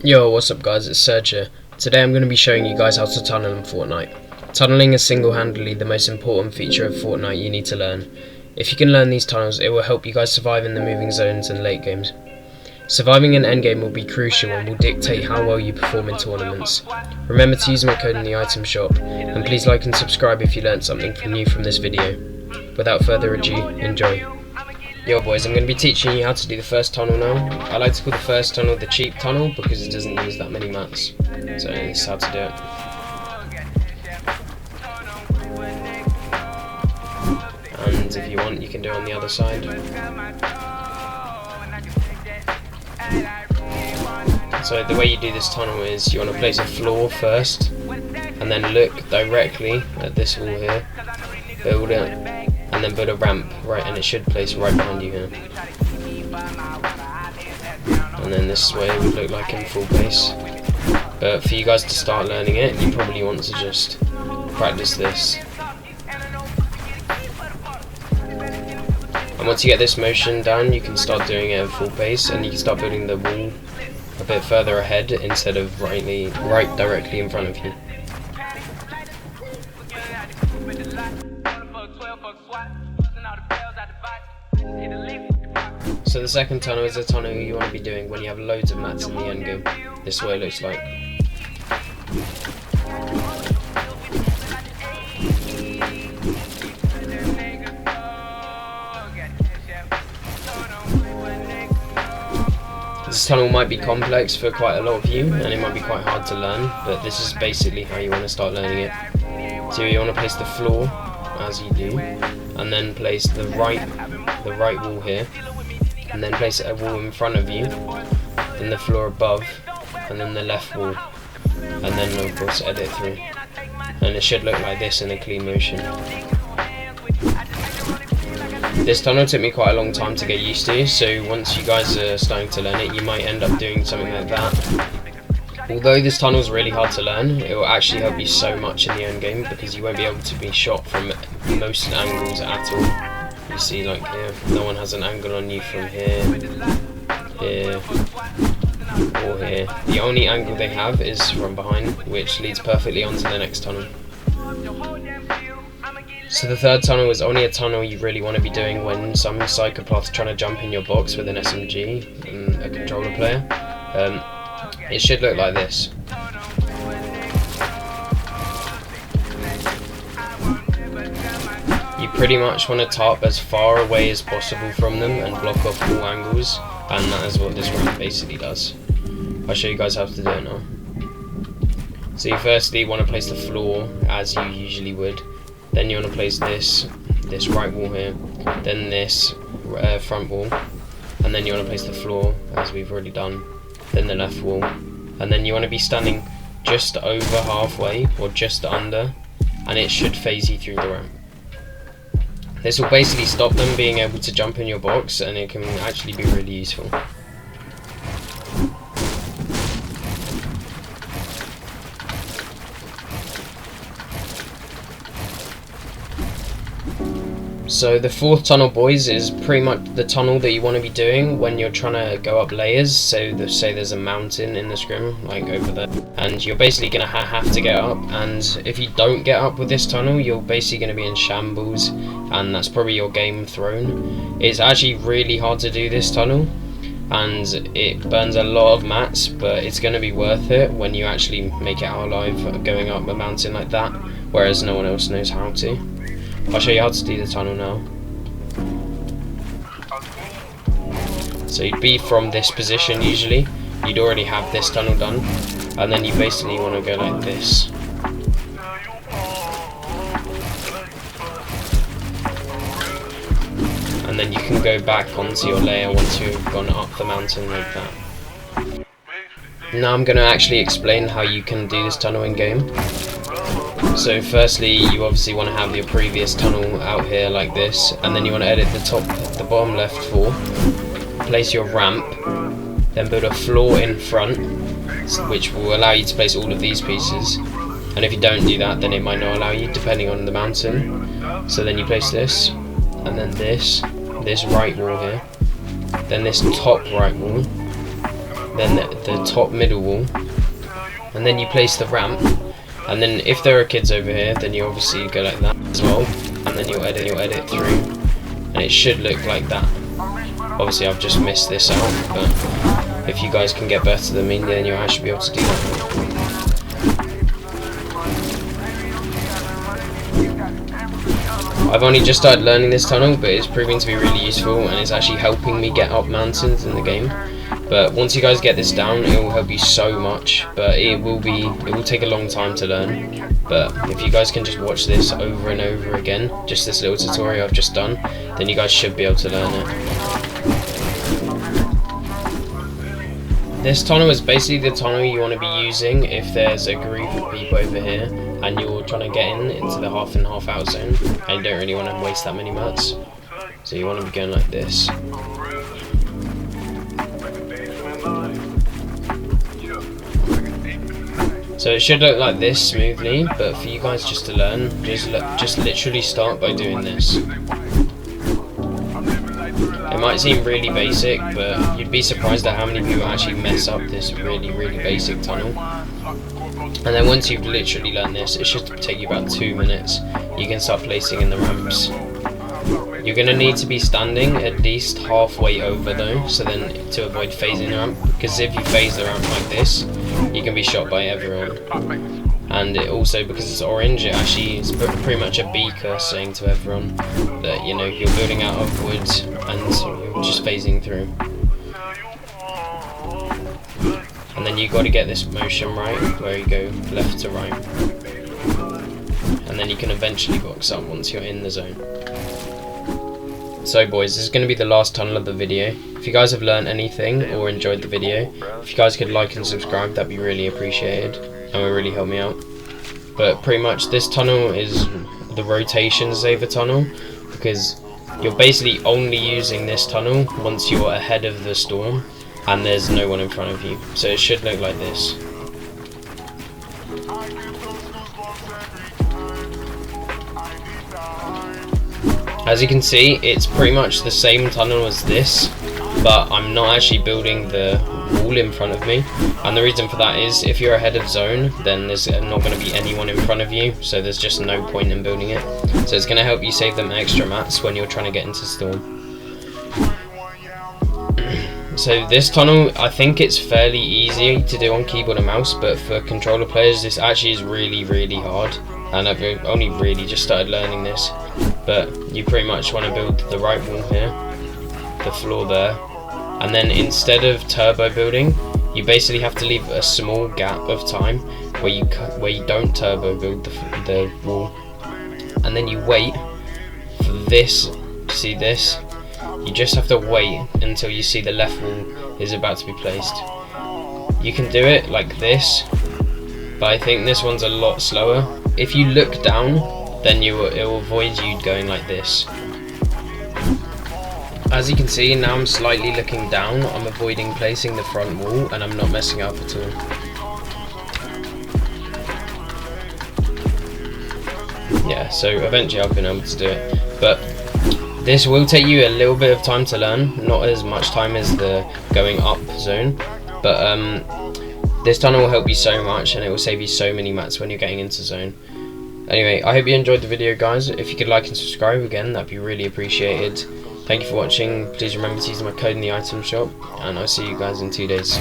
Yo, what's up guys, it's Surge here. Today I'm going to be showing you guys how to tunnel in Fortnite. Tunneling is single-handedly the most important feature of Fortnite you need to learn. If you can learn these tunnels, it will help you guys survive in the moving zones and late games. Surviving in endgame will be crucial and will dictate how well you perform in tournaments. Remember to use my code in the item shop, and please like and subscribe if you learned something new from this video. Without further ado, enjoy. Yo boys, I'm going to be teaching you how to do the first tunnel now. I like to call the first tunnel the cheap tunnel because it doesn't use that many mats. So this is how to do it. And if you want, you can do it on the other side. So the way you do this tunnel is you want to place a floor first, and then look directly at this wall here, build it, and then build a ramp, right, and it should place right behind you here. And then this way it would look like in full base. But for you guys to start learning it, you probably want to just practice this. And once you get this motion down, you can start doing it at full pace, and you can start building the wall a bit further ahead instead of right directly in front of you. So the second tunnel is a tunnel you want to be doing when you have loads of mats in the end game. This is what it looks like. This tunnel might be complex for quite a lot of you, and it might be quite hard to learn, but this is basically how you want to start learning it. So you want to place the floor, as you do, and then place the right wall here, and then place a wall in front of you, then the floor above, and then the left wall, and then of course edit through. And it should look like this in a clean motion. This tunnel took me quite a long time to get used to, so once you guys are starting to learn it, you might end up doing something like that. Although this tunnel is really hard to learn, it will actually help you so much in the end game because you won't be able to be shot from most angles at all. You see, like here, no one has an angle on you from here, here, or here. The only angle they have is from behind, which leads perfectly onto the next tunnel. So the third tunnel is only a tunnel you really want to be doing when some psychopath's trying to jump in your box with an SMG and a controller player. It should look like this. You pretty much want to top as far away as possible from them and block off all angles, and that is what this ramp basically does. I'll show you guys how to do it now. So you firstly want to place the floor as you usually would, then you want to place this right wall here, then this front wall, and then you want to place the floor as we've already done, then the left wall, and then you want to be standing just over halfway or just under, and it should phase you through the ramp. This will basically stop them being able to jump in your box, and it can actually be really useful. So the fourth tunnel, boys, is pretty much the tunnel that you want to be doing when you're trying to go up layers. So say there's a mountain in the scrim, like over there, and you're basically going to have to get up, and if you don't get up with this tunnel, you're basically going to be in shambles, and that's probably your game thrown. It's actually really hard to do this tunnel, and it burns a lot of mats, but it's going to be worth it when you actually make it out alive going up a mountain like that, whereas no one else knows how to. I'll show you how to do the tunnel now. So you'd be from this position usually, you'd already have this tunnel done, and then you basically want to go like this. And then you can go back onto your layer once you've gone up the mountain like that. Now I'm going to actually explain how you can do this tunnel in game. So firstly, you obviously want to have your previous tunnel out here like this, and then you want to edit the bottom left floor, place your ramp, then build a floor in front, which will allow you to place all of these pieces, and if you don't do that, then it might not allow you, depending on the mountain. So then you place this, and then this right wall here, then this top right wall, then the top middle wall, and then you place the ramp, and then if there are kids over here, then you obviously go like that as well, and then you'll edit through, and it should look like that. Obviously I've just missed this out, but if you guys can get better than me, then you'll actually be able to do that. I've only just started learning this tunnel, but it's proving to be really useful, and it's actually helping me get up mountains in the game. But once you guys get this down, it will help you so much, but it will take a long time to learn. But if you guys can just watch this over and over again, just this little tutorial I've just done, then you guys should be able to learn it. This tunnel is basically the tunnel you want to be using if there's a group of people over here and you're trying to get into the half in half out zone and you don't really want to waste that many mats. So you want to be going like this. So it should look like this smoothly, but for you guys just to learn, just literally start by doing this. It might seem really basic, but you'd be surprised at how many people actually mess up this really basic tunnel. And then once you've literally learned this, it should take you about 2 minutes. You can start placing in the ramps. You're going to need to be standing at least halfway over though, so then to avoid phasing the ramp, because if you phase the ramp like this, you can be shot by everyone. And it also, because it's orange, it actually is pretty much a beaker saying to everyone that, you know, you're building out of wood and you're just phasing through. And then you got to get this motion right, where you go left to right. And then you can eventually box up once you're in the zone. So boys, this is going to be the last tunnel of the video. If you guys have learned anything or enjoyed the video, if you guys could like and subscribe, that'd be really appreciated and would really help me out. But pretty much this tunnel is the rotation saver tunnel, because you're basically only using this tunnel once you're ahead of the storm and there's no one in front of you. So it should look like this. As you can see, it's pretty much the same tunnel as this, but I'm not actually building the wall in front of me, and the reason for that is if you're ahead of zone, then there's not going to be anyone in front of you, so there's just no point in building it. So it's going to help you save them extra mats when you're trying to get into storm. So this tunnel, I think it's fairly easy to do on keyboard and mouse, but for controller players this actually is really hard, and I've only really just started learning this. But you pretty much want to build the right wall here, the floor there, and then instead of turbo building, you basically have to leave a small gap of time where you don't turbo build the wall, and then you wait for this. See this? You just have to wait until you see the left wall is about to be placed. You can do it like this, but I think this one's a lot slower. If you look down, then it will avoid you going like this. As you can see, now I'm slightly looking down. I'm avoiding placing the front wall, and I'm not messing up at all. Yeah, so eventually I've been able to do it, but this will take you a little bit of time to learn, not as much time as the going up zone, but this tunnel will help you so much, and it will save you so many mats when you're getting into zone. Anyway, I hope you enjoyed the video, guys. If you could like and subscribe again, that'd be really appreciated. Thank you for watching. Please remember to use my code in the item shop, and I'll see you guys in 2 days.